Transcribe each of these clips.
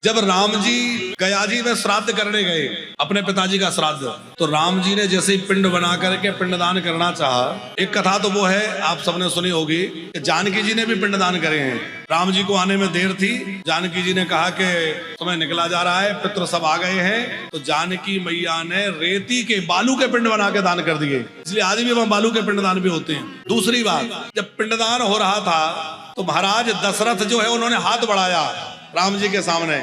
जब राम जी गया जी में श्राद्ध करने गए, अपने पिताजी का श्राद्ध, तो राम जी ने जैसे ही पिंड बना करके पिंडदान करना चाहा। एक कथा तो वो है, आप सबने सुनी होगी कि जानकी जी ने भी पिंडदान करे हैं। राम जी को आने में देर थी, जानकी जी ने कहा कि समय निकला जा रहा है, पितृ सब आ गए हैं, तो जानकी मैया ने रेती के बालू के पिंड बना के दान कर दिए। इसलिए आज भी वहां बालू के पिंडदान भी होते हैं। दूसरी बात, जब पिंडदान हो रहा था तो महाराज दशरथ जो है उन्होंने हाथ बढ़ाया राम जी के सामने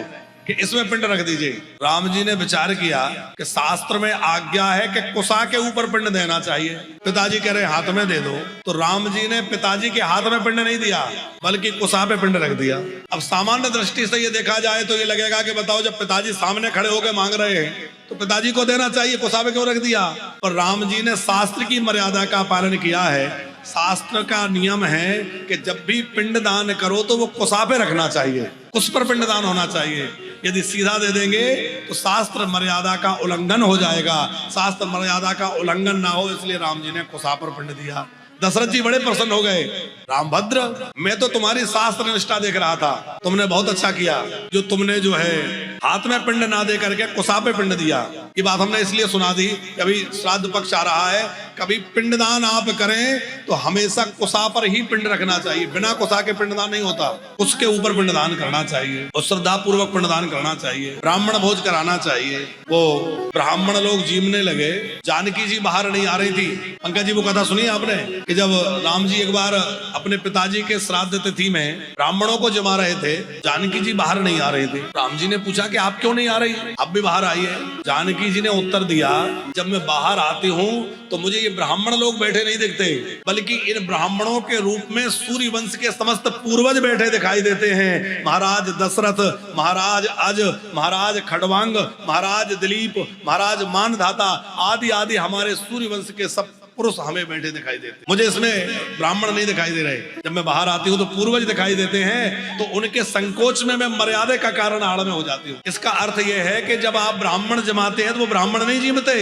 कि इसमें पिंड रख दीजिए। राम जी ने विचार किया कि शास्त्र में आज्ञा है कि कुसा के ऊपर पिंड देना चाहिए, पिताजी कह रहे हाथ में दे दो, तो राम जी ने पिताजी के हाथ में पिंड नहीं दिया बल्कि कुसा पे पिंड रख दिया। अब सामान्य दृष्टि से ये देखा जाए तो ये लगेगा कि बताओ, जब पिताजी सामने खड़े होकर मांग रहे हैं तो पिताजी को देना चाहिए, कुसा पे क्यों रख दिया? और राम जी ने शास्त्र की मर्यादा का पालन किया है। शास्त्र का नियम है कि जब भी पिंडदान करो तो वो कुसा पे रखना चाहिए, कुस पर पिंडदान होना चाहिए। यदि सीधा दे देंगे तो शास्त्र मर्यादा का उल्लंघन हो जाएगा। शास्त्र मर्यादा का उल्लंघन ना हो, इसलिए राम जी ने कुसा पर पिंड दिया। दशरथ जी बड़े प्रसन्न हो गए। रामभद्र, मैं तो तुम्हारी शास्त्र निष्ठा देख रहा था, तुमने बहुत अच्छा किया जो तुमने जो है हाथ में पिंड ना दे करके कुसा पे पिंड दिया। ये बात हमने इसलिए सुना दी कि अभी श्राद्ध पक्ष आ रहा है, कभी पिंडदान आप करें तो हमेशा कुसा पर ही पिंड रखना चाहिए, बिना कुसा के पिंडदान नहीं होता, उसके ऊपर पिंडदान करना चाहिए और श्रद्धा पूर्वक पिंडदान करना चाहिए। ब्राह्मण भोज कराना चाहिए। वो ब्राह्मण लोग जीमने लगे, जानकी जी बाहर नहीं आ रही थी। पंकज जी वो कथा सुनी आपने कि जब राम जी एक बार अपने पिताजी के श्राद्ध तिथि में ब्राह्मणों को जमा रहे थे, जानकी जी बाहर नहीं आ रही थी। राम जी ने पूछा कि आप क्यों नहीं आ रही, आप भी बाहर आइए। जानकी जी ने उत्तर दिया, जब मैं बाहर आती हूँ तो मुझे ये ब्राह्मण लोग बैठे नहीं दिखते, बल्कि इन ब्राह्मणों के रूप में सूर्य वंश के समस्त पूर्वज बैठे दिखाई देते हैं। महाराज दशरथ, महाराज अज, महाराज खड़वांग, महाराज दिलीप, महाराज मानधाता आदि आदि हमारे सूर्य वंश के सब पुरुष हमें बैठे दिखाई देते। मुझे इसमें ब्राह्मण नहीं दिखाई दे रहे। जब मैं बाहर आती हूँ तो पूर्वज दिखाई देते हैं, तो उनके संकोच में मैं मर्यादा का कारण आड़ में हो जाती हूँ। इसका अर्थ यह है कि जब आप ब्राह्मण जमाते हैं तो वो ब्राह्मण नहीं जीमते,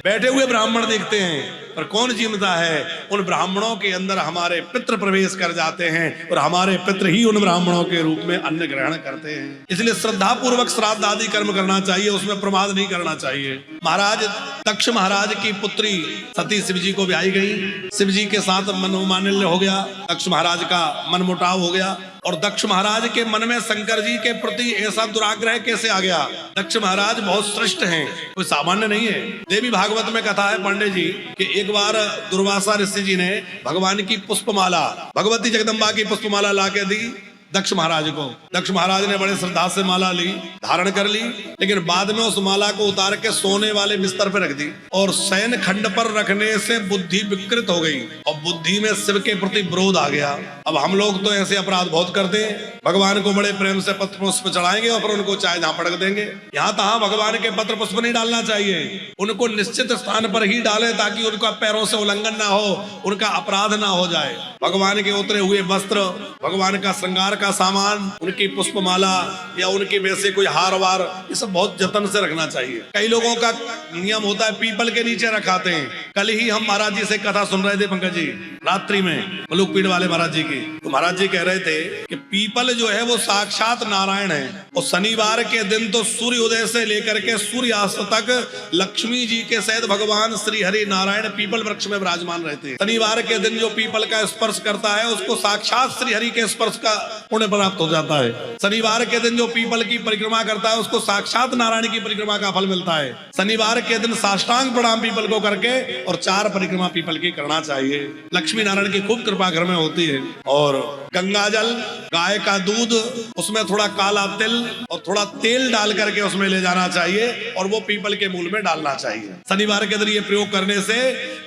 बैठे हुए ब्राह्मण दिखते हैं। पर कौन जीमता है? उन ब्राह्मणों के अंदर हमारे पितृ प्रवेश कर जाते हैं और हमारे पितृ ही उन ब्राह्मणों के रूप में अन्न ग्रहण करते हैं। इसलिए श्रद्धा पूर्वक श्राद्ध आदि कर्म करना चाहिए, उसमें प्रमाद नहीं करना चाहिए। महाराज दक्ष महाराज की पुत्री सती शिव जी को ब्याही गई। शिव जी के साथ मनोमालिन्य हो गया, दक्ष महाराज का मनमुटाव हो गया और दक्ष महाराज के मन में शंकर जी के प्रति ऐसा दुराग्रह कैसे आ गया? दक्ष महाराज बहुत श्रेष्ठ हैं, कोई सामान्य नहीं है। देवी भागवत में कथा है पंडित जी कि एक बार दुर्वासा ऋषि जी ने भगवान की पुष्पमाला, भगवती जगदम्बा की पुष्पमाला लाके दी दक्ष महाराज को। दक्ष महाराज ने बड़े श्रद्धा से माला ली, धारण कर ली, लेकिन बाद में उस माला को उतार के सोने वाले बिस्तर पर रख दी और शयन खंड पर रखने से बुद्धि विकृत हो गई और बुद्धि में शिव के प्रति विरोध आ गया। अब हम लोग तो ऐसे अपराध बहुत करते हैं, भगवान को बड़े प्रेम से पत्र पुष्प चढ़ाएंगे और फिर उनको चाय जहां पड़क देंगे। यहाँ तहां भगवान के पत्र पुष्प नहीं डालना चाहिए, उनको निश्चित स्थान पर ही डाले ताकि उनका पैरों से उल्लंघन ना हो, उनका अपराध ना हो जाए। भगवान के उतरे हुए वस्त्र, भगवान का श्रृंगार का सामान, उनकी पुष्पमाला या उनके में से कोई हार वार, ये सब बहुत जतन से रखना चाहिए। कई लोगों का नियम होता है पीपल के नीचे रखाते हैं। कल ही हम महाराज जी से कथा सुन रहे थे पंकज जी, रात्रि में मलुक पीड़ वाले महाराज जी की, तो महाराज जी कह रहे थे कि पीपल जो है वो साक्षात नारायण है और शनिवार के दिन तो सूर्य उदय से लेकर के सूर्यास्त तक लक्ष्मी जी के सहित भगवान श्री हरि नारायण पीपल वृक्ष में विराजमान रहते हैं। शनिवार के दिन जो पीपल का स्पर्श करता है उसको साक्षात श्री हरि के स्पर्श का पुण्य प्राप्त हो जाता है। शनिवार के दिन जो पीपल की परिक्रमा करता है उसको साक्षात नारायण की परिक्रमा का फल मिलता है। शनिवार के दिन साष्टांग प्रणाम पीपल को करके और 4 परिक्रमा पीपल की करना चाहिए। लक्ष्मी नारायण की खूब कृपा घर में होती है। और गंगा जल, गाय का दूध, उसमें थोड़ा काला तिल और थोड़ा तेल डाल करके उसमें ले जाना चाहिए और वो पीपल के मूल में डालना चाहिए। शनिवार के दिन ये प्रयोग करने से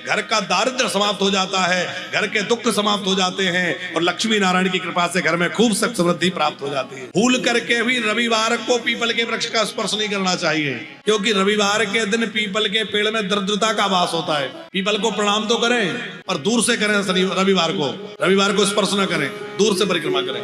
घर का दारिद्र्य समाप्त हो जाता है, घर के दुख समाप्त हो जाते हैं और लक्ष्मी नारायण की कृपा से घर में खूब समृद्धि प्राप्त हो जाती है। भूल करके भी रविवार को पीपल के वृक्ष का स्पर्श नहीं करना चाहिए, क्योंकि रविवार के दिन पीपल के पेड़ में दरिद्रता का वास होता है। पीपल को प्रणाम तो करें पर दूर से करें, रविवार को स्पर्श न करें, दूर से परिक्रमा करें।